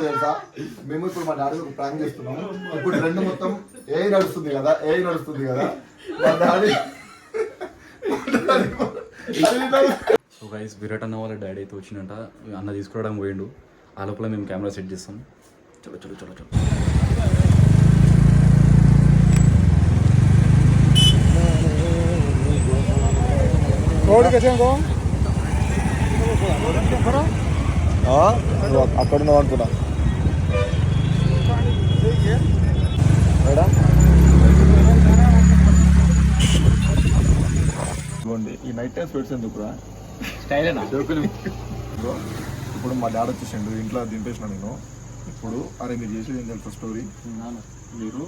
తెలుసా మేము ఇప్పుడు మా డాడీ ఒక ప్రాంక్ చేస్తున్నాము. ఇప్పుడు ట్రెండ్ మొత్తం ఏ నడుస్తుంది కదా మా డాడీ. సో గైస్ విరాట్ అన్న వాళ్ళ డాడీ అయితే వచ్చిందంట, అన్న తీసుకురావడం పోయిండు. ఆ లోపల మేము కెమెరా సెట్ చేస్తాం. చలో చలో చలో చలో. అక్కడ ఉన్నావు అనుకున్నా. ఈ నైట్ టైం స్పెట్స్ ఎందుకురా? ఇప్పుడు మా డాడీ వచ్చేసిండు, ఇంట్లో దింపేసిన నేను. ఇప్పుడు అరే మీరు చేసేది ఏం తెలుసా స్టోరీ? మీరు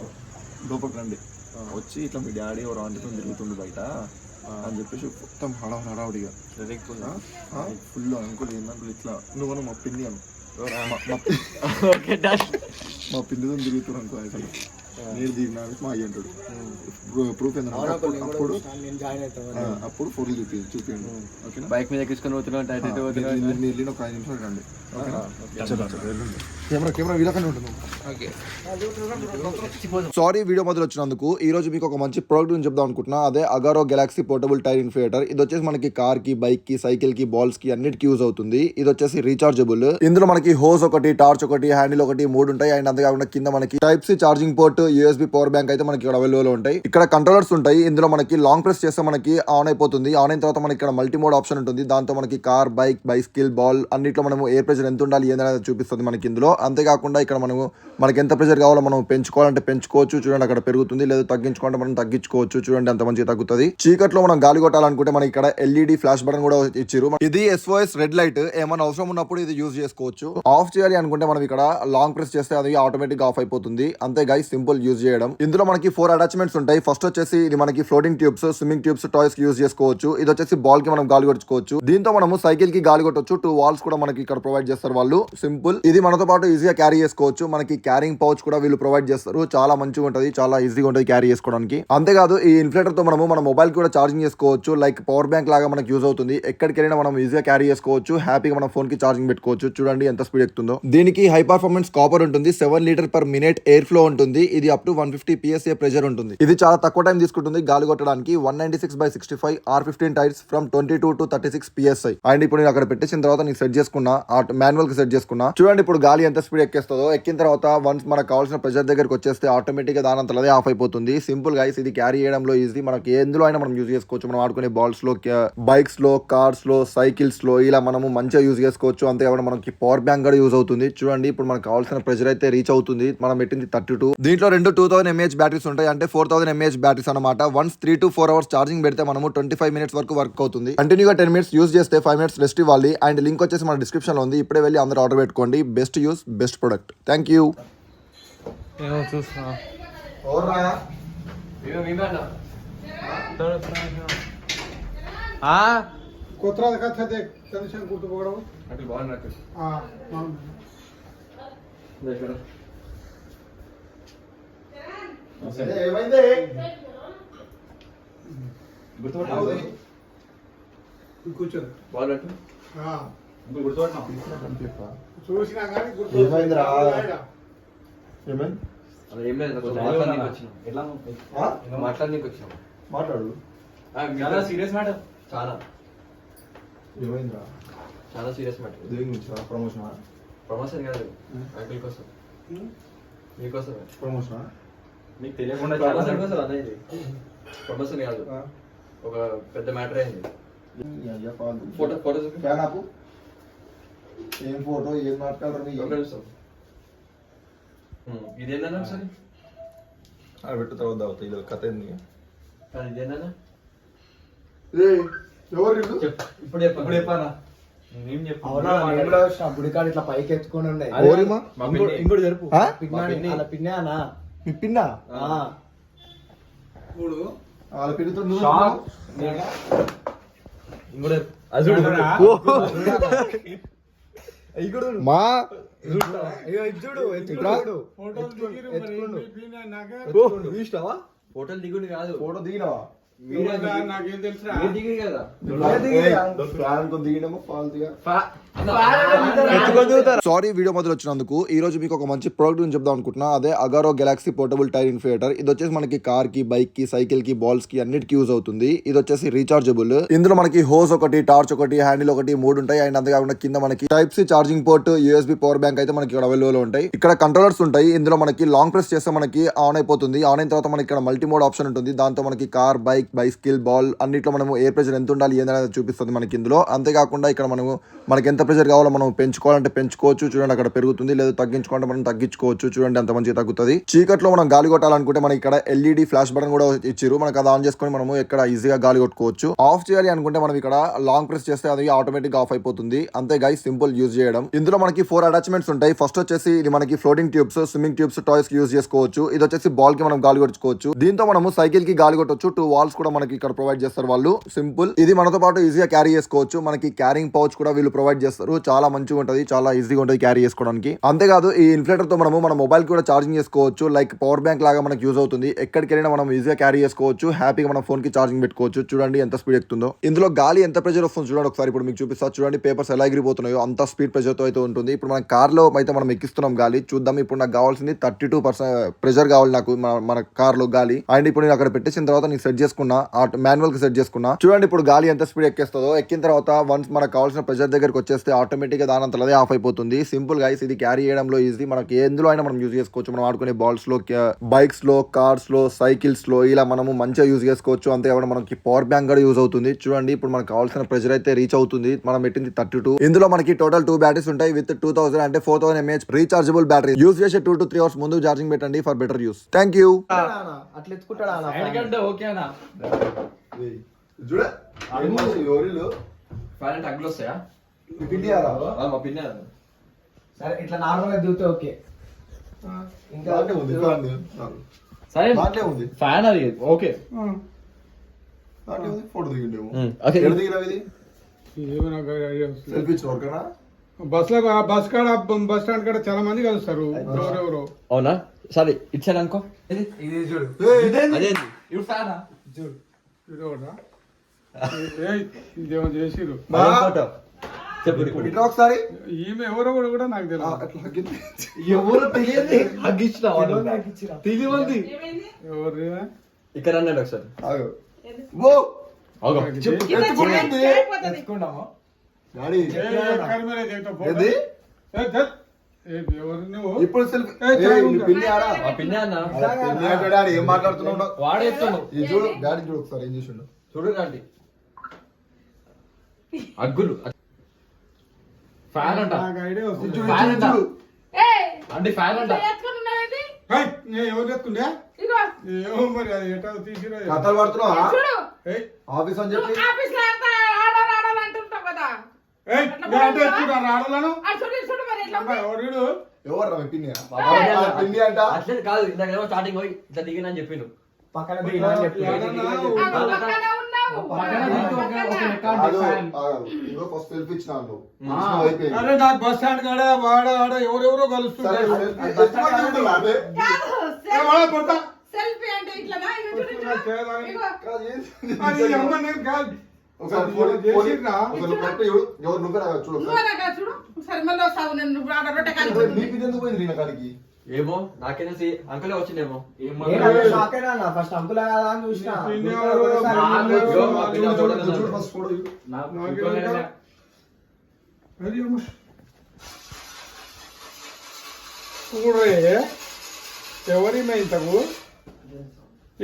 లోపలికి రండి, వచ్చి ఇట్లా మీ డాడీ ఎవరు ఆంటీతో తిరుగుతుండు బయట అని చెప్పేసి మొత్తం హడావుడిగా ఫుల్ అంకుల్ ఏందంకుల్ ఇట్లా నువ్వు మా పిన్ని అను మా పిన్నితో తిరుగుతున్నాను అనుకో. అసలు మీరు దిగినా మా అయ్యి అంటాడు. ప్రూఫ్ ఏంటంటే అప్పుడు ఫోటోలు చూపించండి. ఓకేనా? బైక్ మీద ఎక్కించుకొని పోతున్నాను వెళ్ళిన ఒక 5 నిమిషాలు రండి. కెమెరా వీళ్ళకనే ఉంటుంది. సారీ వీడియో మొదలు వచ్చినందుకు. ఈ రోజు మీకు ఒక మంచి ప్రోడక్ట్ గురించి చెప్దాం అనుకుంటున్నా. అదే అగారో గెలాక్సీ పోర్టబుల్ టైర్ ఇన్ఫిలేటర్. ఇది వచ్చేసి మనకి కార్ కి, బైక్ కి, సైకిల్ కి, బాల్స్ కి అన్నిటికి యూజ్ అవుతుంది. ఇది వచ్చేసి రీచార్జబుల్. ఇందులో మనకి హోస్ ఒకటి, టార్చ్ ఒకటి, హ్యాండిల్ ఒకటి 3 ఉంటాయి. అండ్ అంతేకాకుండా కింద మనకి type C charging port, USB power bank అయితే మనకి ఇక్కడ అవైలబుల్ ఉంటాయి. ఇక్కడ కంట్రోలర్స్ ఉంటాయి. ఇందులో మనకి లాంగ్ ప్రెస్ చేస్తే మనకి ఆన్ అయిపోతుంది. ఆన్ అయిన తర్వాత మనకి ఇక్కడ మల్టీ మోడ్ ఆప్షన్ ఉంటుంది. దాంతో మనకి కార్, బైక్, బైసికల్, బాల్ అన్నిట్లో మనము ఎయిర్ ప్రెషర్ ఎంత ఉండాలి ఏందనేది చూపిస్తుంది మనకి ఇందులో. అంతేకాకుండా ఇక్కడ మనకి ఎంత ప్రెషర్ కావాలో మనం పెంచుకోవాలంటే పెంచుకోవచ్చు. చూడండి అక్కడ పెరుగుతుంది, లేదా తగ్గించుకోవాలంటే మనం తగ్గించుకోవచ్చు. చూడండి ఎంత మంచిగా తగ్గుతుంది. చీకట్లో మనం గాలి కొట్టాలనుకుంటే మనకి ఇక్కడ ఎల్ఈడి ఫ్లాష్ బటన్ కూడా ఇచ్చారు. ఇది SOS రెడ్ లైట్. ఏమైనా అవసరం ఉన్నప్పుడు ఇది యూజ్ చేసుకోవచ్చు. ఆఫ్ చేయాలి అనుకుంటే మనం ఇక్కడ లాంగ్ ప్రెస్ చేస్తే అది ఆటోమేటిక్ ఆఫ్ అయిపోతుంది. అంతే గైస్, సింపుల్ యూజ్ చేయడం. ఇందులో మనకి 4 అటాచ్మెంట్స్ ఉంటాయి. ఫస్ట్ వచ్చేసి ఇది మనకి floating tubes, swimming tubes, toys కి యూజ్ చేసుకోవచ్చు. ఇది వచ్చేసి బాల్ కి మనం గాలి కొట్టుకోవచ్చు. దీంతో మనము సైకిల్ కి గాలి కొట్టొచ్చు. 2 వాల్స్ కూడా మనకి ఇక్కడ ప్రొవైడ్ చేస్తారు వాళ్ళు. సింపుల్. ఇది మనతో పాటు ఈజీగా క్యారీ చేసుకోవచ్చు. మనకి క్యారింగ్ పౌచ్ కూడా వీళ్ళు ప్రొవైడ్ చేస్తారు. చాలా మంచిగా ఉంటది, చాలా ఈజీగా ఉంటది క్యారీ చేసుకోవడానికి. అంతేకాదు ఈ ఇన్ఫ్లేటర్ తో మనము మన మొబైల్ కూడా ఛార్జింగ్ చేసుకోవచ్చు. లైక్ పవర్ బ్యాంక్ లాగా మనకి యూజ్ అవుతుంది. ఎక్కడికి వెళ్ళినా మనం ఈజీగా క్యారీ చేసుకోవచ్చు. హ్యాపీగా మన ఫోన్ కి ఛార్జింగ్ పెట్టుకోవచ్చు. చూడండి ఎంత స్పీడ్ ఎక్కుతుందో. దీనికి హై పర్ఫార్మెన్స్ కాపర్ ఉంటుంది. 7 litre per minute air flow ఉంటుంది. ఇది అప్ టు 150 PSA ప్రెషర్ ఉంటుంది. ఇది చాలా తక్కువ టైం తీసుకుంటుంది గాలి కొట్టడానికి. 196/65 R15 tyres from 22 to 36 PSI. And ఇప్పుడు నేను అక్కడ పెట్టేసిన తర్వాత నేను సెట్ చేసుకున్నా, మాన్యువల్ కి సెట్ చేసుకున్నా. చూడండి ఇప్పుడు గాలి ఎంత స్పీడ్ ఎక్కేస్తుందో. ఎక్కిన తర్వాత వన్స్ మనకు కావాల్సిన ప్రెషర్ దగ్గరికి వచ్చేస్తే ఆటోమేటిక్ గా దాని అంతలదే ఆఫ్ అయిపోతుంది. సింపుల్ గైస్, ఇది క్యారీ చేయడంలో ఈజీ. మనకి ఎందులో అయినా మనం యూజ్ చేసుకోవచ్చు. మనం ఆడుకునే బాల్స్ లో, బైక్స్ లో, కార్స్ లో, సైకిల్స్ లో ఇలా మనము మంచిగా యూజ్ చేసుకోవచ్చు. అంతేకాకుండా మనకి పవర్ బ్యాంక్ కూడా యూజ్ అవుతుంది. చూడండి ఇప్పుడు మనకు కావాల్సిన ప్రెషర్ అయితే రీచ్ అవుతుంది. మనం పెట్టింది 32. దీంట్లో 2 2000 mAh బ్యాటరీస్ ఉంటాయి. అంటే 4000 mAh బ్యాటరీస్ అనమాట. వన్స్ 3 to 4 hours ఛార్జింగ్ పెడితే మనము 25 minutes వరకు వర్క్ అవుతుంది. కంటిన్యూగా 10 minutes యూజ్ చేస్తే 5 minutes రెస్ట్ ఇవ్వాలి. అండ్ లింక్ వచ్చేసి మన డిస్క్రిప్షన్ లో ఉంది. ఇప్పుడే వెళ్ళి అందరూ ఆర్డర్ పెట్టుకోండి. Best use, best product. Thank you. Kotra का था देख टेंशन गुर्तु पकड़ो अभी बाहर रख हां देख लो అసలు ఏమైంది? గుర్తు పట్టు కూర్చో బాల్ రख हां గుర్తు పట్టు చూసినా గాని గుర్తు ఏమైందిరా? ఏమైంది? అలా ఏం లేదు కొంచెం మాట్లాడడానికి వచ్చాను. ఎట్లా మాట్లాడడానికి వచ్చాను. మాట్లాడు. చాలా సీరియస్ మ్యాటర్. చాలా ఏమైందిరా? చాలా సీరియస్ మ్యాటర్. దేని గురించి? ప్రమోషన్ కాదు, అంకుల్ కోసం, మీకోసం. ప్రమోషన్ మీకు తెలియకుండా చాలా సంతోషం అనేది. ప్రమోషన్ కాదు, ఒక పెద్ద మ్యాటర్ అయింది. ఫోటో ఫ్యాన్ ఆపు. ఏం ఫోటో, ఏం మాట్లాడరు? ఇదేందన్నా సరే అది పెట్టు, తర్వాత అవుతాయి. ఇది కథ ఏంది? ఇదేందన్నా ఎవరు ఇప్పుడు చెప్పానా? నేను చెప్పాను గుడికాడ ఇట్లా పైకి ఎత్తుకొని ఉన్నాయి. ఇంకోటి జరుపు. పిన్నే అన్న, మీ పిన్నా చూడు వాళ్ళ పిన్నితో మా ఫోటోలు దిగుడు కాదు, ఫోటో దిగినావా? నాకేం తెలుసా మీరు దిగి కదా దిగినామో ఫాల్తుగా ఎత్తుకొని సారీ వీడియో మొదలు వచ్చినందుకు ఈ రోజు మీకు ఒక మంచి ప్రోడక్ట్ గురించి చెప్దాం అనుకుంటున్నా. అదే అగారో గెలాక్సీ పోర్టబుల్ టైర్ ఇన్ఫియేటర్. ఇది వచ్చేసి మనకి కార్ కి, బైక్ కి, సైకిల్ కి, బాల్స్ కి అన్నిటికి యూజ్ అవుతుంది. ఇది వచ్చేసి రీచార్జబుల్. ఇందులో మనకి హోస్ ఒకటి, టార్చ్ ఒకటి, హ్యాండిల్ ఒకటి, 3 ఉంటాయి. అండ్ అంతేకాకుండా కింద మనకి type C charging port, USB power bank అయితే మనకి ఇక్కడ అవైలబుల్ ఉంటాయి. ఇక్కడ కంట్రోలర్స్ ఉంటాయి. ఇందులో మనకి లాంగ్ ప్రెస్ చేస్తే మనకి ఆన్ అయిపోతుంది. ఆన్ అయిన తర్వాత మనకి ఇక్కడ మల్టీ మోడ్ ఆప్షన్ ఉంటుంది. దాంతో మనకి కార్, బైక్, బైసికల్, బాల్ అన్నిట్లో మనము ఎయిర్ ప్రెషర్ ఎంత ఉండాలి ఏందనేది చూపిస్తుంది మనకి ఇందులో. అంతేకాకుండా ఇక్కడ మనకి ఎంత ప్రెషర్ కావాలో మనం పెంచుకోవాలంటే పెంచుకోవచ్చు. చూడండి అక్కడ పెరుగుతుంది. లేదా తగ్గించుకోవాలంటే మనం తగ్గించుకోవచ్చు. చూడండి అంత మంచిగా తగ్గుతుంది. చీకట్లో మనం గాలి కొట్టాలనుకుంటే మనకి ఇక్కడ ఎల్ఈడి ఫ్లాష్ బటన్ కూడా ఇచ్చారు. మనకి అది ఆన్ చేసుకొని మనము ఇక్కడ ఈజీగా గాలి కొట్టుకోవచ్చు. ఆఫ్ చేయాలి అనుకుంటే మనం ఇక్కడ లాంగ్ ప్రెస్ చేస్తే అది ఆటోమేటిక్ ఆఫ్ అయిపోతుంది. అంతే గైస్, సింపుల్ యూజ్ చేయడం. ఇందులో మనకి 4 అటాచ్మెంట్స్ ఉంటాయి. ఫస్ట్ వచ్చేసి ఇది మనకి floating tubes, swimming tubes, toys కి యూజ్ చేసుకోవచ్చు. ఇది వచ్చేసి బాల్ కి మనం గాలి కొట్టుకోవచ్చు. దీంతో మనము సైకిల్ కి గాలి కొట్టొచ్చు. 2 వాల్స్ కూడా మనకి ఇక్కడ ప్రొవైడ్ చేస్తారు వాళ్ళు. సింపుల్. ఇది మనతో పాటు ఈజీగా క్యారీ చేసుకోవచ్చు. మనకి క్యారింగ్ పౌచ్ కూడా వీళ్ళు ప్రొవైడ్ చేస్తారు. చాలా మంచిగా ఉంటది, చాలా ఈజీగా ఉంటుంది క్యారీ చేసుకోవడానికి. అంతేకాదు ఈ ఇన్ఫ్లేటర్ తో మనము మన మొబైల్ కూడా ఛార్జింగ్ చేసుకోవచ్చు. లైక్ పవర్ బ్యాంక్ లాగా మనకి యూజ్ అవుతుంది. ఎక్కడికి వెళ్ళినా మనం ఈజీగా క్యారీ చేసుకోవచ్చు. హ్యాపీగా మన ఫోన్ కి ఛార్జింగ్ పెట్టుకోవచ్చు. చూడండి ఎంత స్పీడ్ ఎక్కుతుందో. ఇందులో గాలి ఎంత ప్రెజర్ వస్తుందో చూడండి ఒకసారి. ఇప్పుడు మీకు చూపిస్తా. చూడండి పేపర్స్ ఎలా ఎగిరిపోతున్నాయో అంత స్పీడ్ ప్రెజర్ తో అయితే ఉంటుంది. ఇప్పుడు మన కార్ లో అయితే మనం ఎక్కిస్తున్నాం గాలి. చూద్దాం. ఇప్పుడు నాకు కావాల్సింది 32% ప్రెజర్ కావాలి నాకు మన కార్ లో గాలి. అండ్ ఇప్పుడు నేను అక్కడ పెట్టేసిన తర్వాత నేను సెట్ చేసుకున్నా, మాన్యువల్ కి సెట్ చేసుకున్నా. చూడండి ఇప్పుడు గాలి ఎంత స్పీడ్ ఎక్కేస్తుందో. ఎక్కిన తర్వాత వన్స్ మనకు కావాల్సిన ప్రెజర్ దగ్గరకు వచ్చేస్తే ఆటోమేటిక్ గా దానంతలదే ఆఫ్ అయిపోతుంది. Simple guys. ఇది క్యారీ చేయడంలో ఈజీ. మనకి ఎందులో అయినా మనం యూజ్ చేసుకోవచ్చు. మనం ఆడుకునే బాల్స్ లో, బైక్స్ లో, కార్స్ లో, సైకిల్స్ లో ఇలా మనము మంచిగా యూజ్ చేసుకోవచ్చు. అంతేకాకుండా మనకి పవర్ బ్యాంక్ కూడా యూజ్ అవుతుంది. చూడండి ఇప్పుడు మనకు కావాల్సిన ప్రెజర్ అయితే రీచ్ అవుతుంది. మనం పెట్టింది 32. ఇందులో మనకి టోటల్ 2 బ్యాటరీస్ ఉంటాయి. విత్ 2000 అంటే 4000 mAh రీచార్జబుల్ బ్యాటరీ. యూజ్ చేసే 2 to 3 hours ముందు ఛార్జింగ్ పెట్టండి for better use. Thank you. అట్లా ఎత్తుకుంటాడా ఎందుకంటే ఓకేనా చూడ ఫ్యాన్ అగ్గులు వస్తాయా? మా పిన్ని సరే ఇట్లా నార్మల్ గా దిగుతే ఓకే. ఇంకా సరే ఉంది ఫ్యాన్ అది ఓకే. ఫోటో దిగిండేమో. ఓకే. ఎక్కడ దిగినావు ఇది? ఏమో నాకు ఐడియా వస్తుంది. సెల్ఫీ ఇచ్చిన వరకనా? బస్ కాడ బస్ స్టాండ్ కాడ చాలా మంది కలుస్తారు. ఎవరెవరు అవునా? సరే ఇచ్చాను అనుకో. ఇది చూడు. అదేంది ఇప్పుడు ఫ్యానా? చూడు ఇది ఒకటా? ఇదేమో చేసిరు. ఫోటో చెప్పు. ఇట్లా ఒకసారి ఈమె ఎవరో కూడా నాకు తెలియదు. అట్లా హగ్గింది. ఎవరు తెలియదు హగ్గిచ్చినావా? తెలియదు ఎవరు ఇక్కడ అన్నాడు ఒకసారి. ఆగు. ఓ అవును చెప్పు. ఎత్తుకున్నాము డాడీ ఏది? ఎవరు నువ్వు? ఇప్పుడు సెల్ఫీ. ఏ, పిల్లి ఆరా? మా పిన్ని అన్న పిల్లి అంటే డాడీ ఏం మాట్లాడుతున్నావు? వాడేస్తున్నావు. ఇది చూడు డాడీ చూడు ఒకసారి ఏం చేసిండు. చూడు రండి అగ్గులు ఫ్యాన్ అంట. నాకు ఐడియా వస్తుంది. చూడు, ఫ్యాన్ అంట. చూడు. అంటే ఫ్యాన్ అంట. ఏయ్, ఎవరు చెప్తుండే? ఏమో మరి అది ఎటా తీసిరా. కథలు పడుతున్నావా? ఏయ్, ఆఫీస్ అని చెప్పి ఏయ్, నేను అంటే ఎత్తుకుంటా రాడలను. అమ్మాయి, ఎవరు వీడు? ఎవరు రా పిన్ని? మా పిన్ని అంట. పిన్ని అంట. అట్లే కాదు ఇందాక స్టార్టింగ్ పోయి ఇట్లా దిగిన అని చెప్పిండు. పక్కన దిగినా అని చెప్పు. ఇంకో ఫస్ట్ సెల్ఫీ ఇచ్చినా నువ్వు. ఆ. ఇచ్చినావు, అయిపోయింది. అరే నాకు బస్ స్టాండ్ కాడ వాడ ఆడ ఎవరెవరో సరే, కలుస్తుంటారు. ఎత్తుకొని చూడురా, అదే. కొడతా. సెల్ఫీ అంటే ఇట్లా కాదు, ఏంది? అది అమ్మ నేను కాదు. ఒకసారి ఎవరు ఫోన్- ఫోన్- చేసిర్రా? ఒకసారి కొట్టి చూడు. ఎవరు నువ్వే రా, చూడు ఒకసారి. చూడు సరే మళ్ళీ వస్తావు నేను ఆడ రొట్టె కాదు అసలు నీకు ఇది ఎందుకు పోయింది నీ కాడికి? ఏమో నాకే తెలిసి అంకులే వచ్చిండేమో. ఫస్ట్ అంకుల్ అని చూసిన. చూడు, చూడు, చూడు, ఫస్ట్ ఫోటో చూడు. ఎవరి ఇంతకు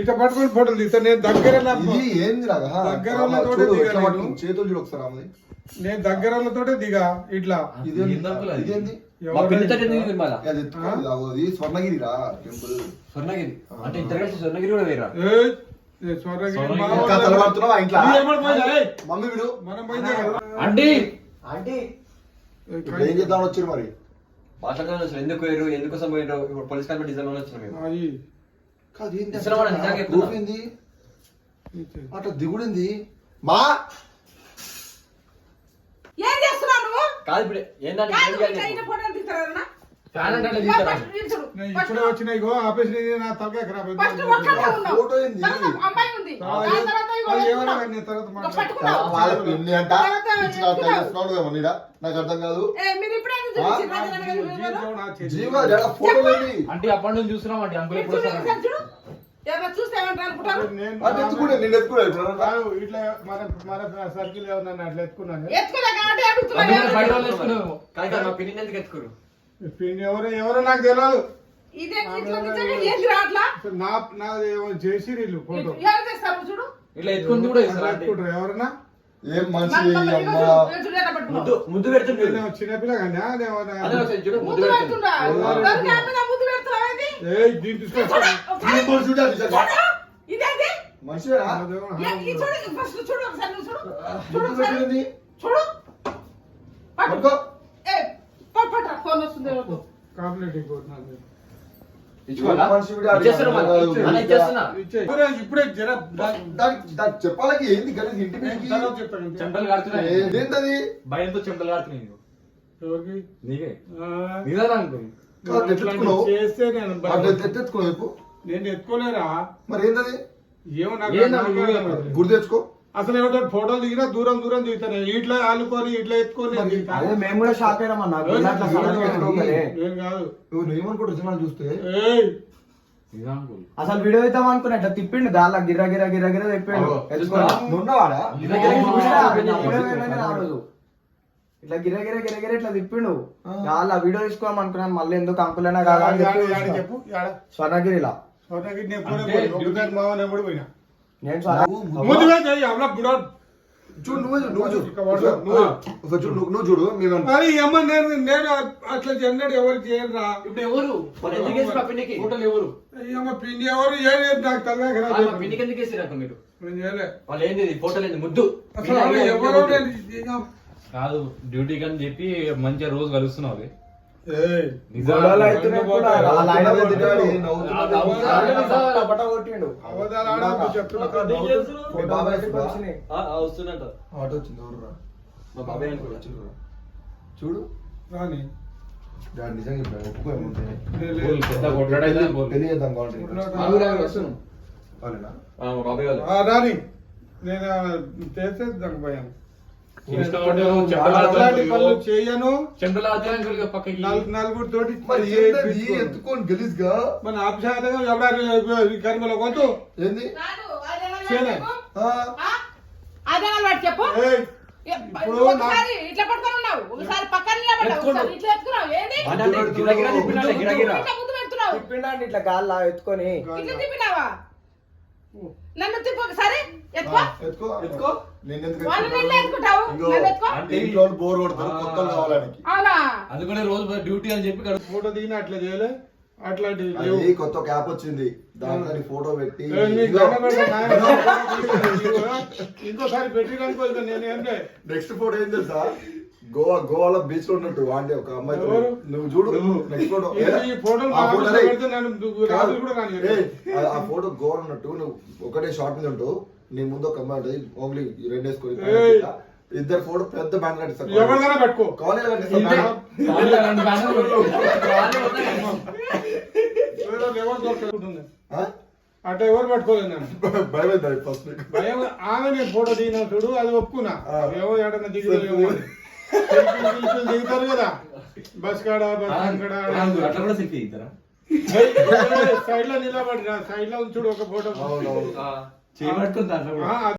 ఇట్లా పట్టుకొని ఫోటోలు తీస్తా. నేను దగ్గర ఇది ఏంది రా? దగ్గర వాళ్ళతోటే చూడు, దిగాలి ఎట్లా నేను. పట్టుకుంది. చేతులు చూడు ఒకసారి ఆమెది. నేను దగ్గర వాళ్ళతోటే దిగా ఇట్లా. ఇదేంది? ఏంది అంకుల్ అది? ఇదేంది? మా పిన్ని తోటి ఎందుకు దిగుతుంది మళ్ళా? అది ఎత్తుకోవాలి, ఇదిగో, ఇది స్వర్ణగిరి రా టెంపుల్. స్వర్ణగిరి అంటే ఇద్దరు కలిసి స్వర్ణగిరి కూడా వేరా? ఏయ్, ఏ స్వర్ణగిరి స్వర్ణగిరి. మా ఇంకా వాళ్ళు- తలబడుతున్నావా ఇంట్లో? నీ ఏమని పోయిందా? ఏయ్, మమ్మీ విడు. మనం పోయిందా? ఆంటీ ఇప్పుడు ఏం చేద్దామని వచ్చారు మరి? మాట్లాడదాం అసలు ఎందుకు పోయారు ఎందుకోసం పోయారు? ఇప్పుడు పోలీస్ కాన్ఫరెన్స్ డిజైన్ వచ్చిన మేము. అయ్యి. కాదు, ఏంది ఇసలు వాడు నిజంగా చెప్తున్నా. ప్రూఫ్ ఏంది? అట్లా దిగుడింది మా. ఏం చేస్తున్నావు నువ్వు కాదు ఇప్పుడు ఏంటంటే కాదు, ఏం చేయాలి ఇట్లా నీకు? ఫోటోలు తీస్తారా ఫ్యాన్ అంటే అట్లా తీస్తారా? నేను ఇప్పుడే వచ్చిన ఇగో ఆపేసి నా తలకాయ ఖరాబ్ ఫస్ట్ అయింది. ఒక్కడే ఉన్నావు ఫోటో ఏంది? తర్వాత అమ్మాయి ఉంది ఆ, దాని తర్వాత అది వాళ్ళు ఎవరో ఎత్తుకున్నావు. కానీ తర్వాత ఒక మాట్లాడు. పట్టుకున్నావు. వాళ్ళ పెళ్లి అంట తర్వాత ఇచ్చిన అట్లా ఎత్తుకున్నావు. చేస్తున్నాడు ఏమో నీడా? నాకు అర్థం కాదు. ఏ, మీరు ఇప్పుడే ఎందుకు చూపించారు? నా రాజధాని గారు జీవితం ఎవరు? నా చేతి. జీవా జడ ఫోటో ఏంటి? అంటే అప్పటి నుంచి చూస్తున్నాం అంటే అంకుల్ ఎప్పుడు చూడు, వస్తారు ఒకసారి చూడు. ఎవరైనా చూస్తే ఏమంటారు అనుకుంటారు? అది ఎత్తుకునే నేను ఎత్తుకున్నాను ఇప్పుడు. కాదు, ఇట్లా మన సర్కిల్ ఏమన్నా అట్లా ఎత్తుకున్నాను ఎత్తుకోలే కాబట్టి అడుగుతున్నా. బయట వాళ్ళు వేసుకున్నాము. కానీ మా పిన్ని ఎందుకు ఎత్తుకోరు? ఎవరో నాకు తెలియదు. ఇదే ఇట్లా నిజంగా ఏంది రాట్లా? నాది ఏమో చేసి వీళ్ళు ఫోటో ఎవరు చేస్తారు చూడు. ఇట్లా ఎత్తుకుంది కూడా అట్లా ఇస్తారు అంటే. ఎత్తుకుంటారు ఎవరన్నా. ఏం మనిషి మమ్మల్ని ఇదిగో అమ్మా. చూడు, చూడు ఎలా పట్టుకున్నావు. ముద్దు పెడుతుంది. నేను చిన్నపిల్ల కానీ అదే ఒకసారి చూడు, ముద్దు ముద్దు పెడుతుంది. పెడుతుండ్రా? ఎవరికి ఆమె ముద్దు పెడుతున్నావు ఏంది? దీన్ని తీసుకొచ్చి ఈ మనిషి చూడు, అది నిజంగా. ఇదేంటి? మనిషిరా? ఈ చూడు, ఫస్ట్ చూడు ఒకసారి నువ్వు చూడు. చూడు ముద్దు ఒకసారి. పెట్టింది. చూడు. పట్టు. పట్టుకో. ఏ, పట్రా, ఫోన్ వస్తుంది ఎవరితో. కాంప్లీట్ అయిపోతున్నాను. ఇచ్చుకోవాలా? మనిషి వీడు అది ఇచ్చేస్తున్నా మరి. కాదు. అలా ఇచ్చేస్తున్నా. ఇప్పుడే జర దానికి చెప్పాలకి ఏంది గలీజ్ ఇంటి మీదకి? తర్వాత చెప్తాను. చెమటలు కాడుతున్నాయి. ఏంటది? భయంతో చెమటలు కాడుతున్నాయి నీకు. ఎవరికి? నీకే ఆ, నిజాలు అంకుల్. కాదు, ఎత్తుకున్నావు. చేస్తే నేను అట్లా ఎత్తుకో చెప్పు. నేను ఎత్తుకోలేరా? మరి ఏంటది? ఏమో నాకు ఏంది నాకు నువ్వు తెలియదు. గుర్తు తెచ్చుకో. అసలు ఏమిటో ఫోటోలు దిగినా దూరం దూరం దిగుతాను. ఇట్లా ఆలుకొని ఇట్లా ఎత్తుకొని నేను దిగుతా. అదే మేము కూడా షాక్ అయినామన్నా అట్లా సడన్ గా ఎత్తుకోగానే. నేను కాదు. నువ్వు ఏమనుకుంటావు జనాలు చూస్తే? ఏయ్, నిజం అంకుల్. అసలు వీడియో ఇద్దాం అనుకున్నా ఇట్లా తిప్పిండు గాల్లో గిర్ర గిర్ర గిర్ర గిర్ర తిప్పిండు అగో, ఎత్తుకొని. నున్నవాడా? గిర్ర గిర్ర చూసినా, అప్పుడే వెళ్ళాను ఆ రోజు. ఇట్లా గిర్ర గిర్ర గిర్ర గిర్ర ఇట్లా తిప్పిండు గాల్లో వీడియో తీసుకోవాలి అనుకున్నాను. మళ్ళీ ఎందుకు అంకులేనా కాదా అని యాడ చెప్పి చెప్పు యాడ స్వర్ణగిరిలా సోనాకి నేను ఎప్పుడూ పోయినా. ఒకసారి మావని ఎప్పుడు పోయినా. నేను ముందుగా చేయి, అవ్వలా బుడో. చూడు నువ్వు చూడు, నువ్వు చూడు. ఇక వాడు, నువ్వు. ఒకసారి చూడు, నువ్వు చూడు. నేను మరి ఈ అమ్మ నేను అట్లా చెన్నడు ఎవరు చేయరా. ఇప్పుడు ఎవరు? మరి ఎందుకు వేసి మా పిన్నికి? హోటల్ ఎవరు? ఈ అమ్మ పిండి ఎవరు ఏం నాకు తలగా ఆ, ఖరాబ్ మా పిన్నికి ఎందుకు వేసి రాక మీరు? నేను చేయలే. వాళ్ళు ఏంది ఫోటోలు ఏంది ముద్దు? అసలు వాళ్ళు ఎవరో నేను కాదు డ్యూటీకి అని చెప్పి మంచిగా రోజు కలుస్తున్నావు అది. ఏయ్, గొడవలు అవుతున్నాయి కూడా. వాళ్ళ ఆయన నవ్వుతున్నాడు, తిట్టాడు. నవ్వుతున్నాడు. బట్ట కొట్టిండు అబద్ధాలు ఆడవద్దు చెప్తున్నా. మీ బాబాయ్ ఇంటికి వచ్చినాయి. వస్తున్నట్ట ఆటో వచ్చింది ఎవరురా? మా బాబాయ్ అనుకుంటా. చూడు రాని. డాడీ నిజంగా చెప్పాడు, ఒప్పుకోమంటే బోల్, పెద్ద కొట్లాడైతే బోల్. పెళ్లి చేద్దాం కావాలంటే వాళ్ళేనా? మా బాబాయ్ వాళ్ళు. రాని నేను చేస్తే దానికి భయం. చూస్తావంటే నువ్వు చెమటలు అలాంటి ఆడుతున్నావు. పనులు చేయను. చెమటలు ఆడుతున్నాయి అంకుల్ ఇక పక్కకి. నలుగురు తోటి మరి ఏంటది ఎత్తుకొని గలీజ్ గా? మన అభిషేకం ఎవరు కరిమలో కొంచెం ఏంది? కాదు, అదేనా చేయలే. చెప్పు. ఆ, ఆ? అదేనా వాడు చెప్పు. ఏయ్, ఇప్పుడు ఒకసారి ఇట్లా పడుతున్నావు, ఒకసారి పక్కన నిలబడ్డావు, ఒకసారి ఇట్లా ఎత్తుకున్నావు. ఏంది? అంటే గిర గిర తిప్పినాలే, గిర గిర. ఇట్లా ముందు పెడుతున్నావు. తిప్పిండండి ఇట్లా గాల్లో ఎత్తుకొని. ఇట్లా తిప్పినావా? నన్ను తిప్పు ఒకసారి. ఎత్తుకో. ఎత్తుకో. ఎత్తుకో. నేను ఎందుకు వాళ్ళు ఎత్తుకుంటాను? నిన్ను ఎత్తుకుంటావు. ఇగో, నన్ను ఎత్తుకో. అంటే ఇంట్లో వాళ్ళు బోర్ కొడతారు, కొత్త వాళ్ళు కావాలని. అవునా? అందుకనే రోజు డ్యూటీ అని చెప్పి గడుపు. ఫోటో దిగిన అట్లా చేయలే. అట్లాంటివి అది లేవు. కొత్త క్యాప్ వచ్చింది, దాంట్లో నీ ఫోటో పెట్టి ఏయ్, నీ ఇదిగో. దండం పెడతా, నాయనా. ఇంకోసారి పెట్టినానుకో నేను ఏంటే. నెక్స్ట్ ఫోటో ఏం తెలుసా? గోవాలో బీచ్ లో ఉన్నట్టు అంటే ఒక అమ్మాయి ఎవరు? నువ్వు చూడు. నెక్స్ట్ ఫోటో ఈ ఫోటోలు ఆ మా ఫోటో ఆఫీస్లో పెడితే నన్ను రాజు కూడా రాని. ఆ ఫోటో గోవా ఉన్నట్టు నువ్వు ఒకటే షార్ట్ మీద ఉంటావు, నీ ముందు ఒక అమ్మాయి ఉంటుంది, ఓన్లీ రెండు వేసుకొని ఏయ్. ఇద్దరు ఫోటో పెద్ద బ్యాంక్ కట్టిస్తాను. ఎవరిదైనా పెట్టుకో. కాలేజ్ కట్టిస్తాను. వాళ్ళు రెండు బ్యానర్లు పెట్టు. ఎవరో ఎవరు దొరకకుంటుంది. అట్లా ఎవరు పట్టుకోలేదు నేను. భయమైంది ఫస్ట్. భయం ఆమె నేను ఫోటో దిగిన చూడు, అది ఒప్పుకున్నా. ఎవరు ఏడన్నా దిగుతారు కదా బస్ కాడ బస్ కాడ అట్లా కూడా సెల్ఫీ ఇస్తారా? సైడ్ లో నిలబడి సైడ్ లో చూడు ఒక ఫోటో. అవునవును. చేయబట్టుకుంది అట్లా కూడా. ఆ,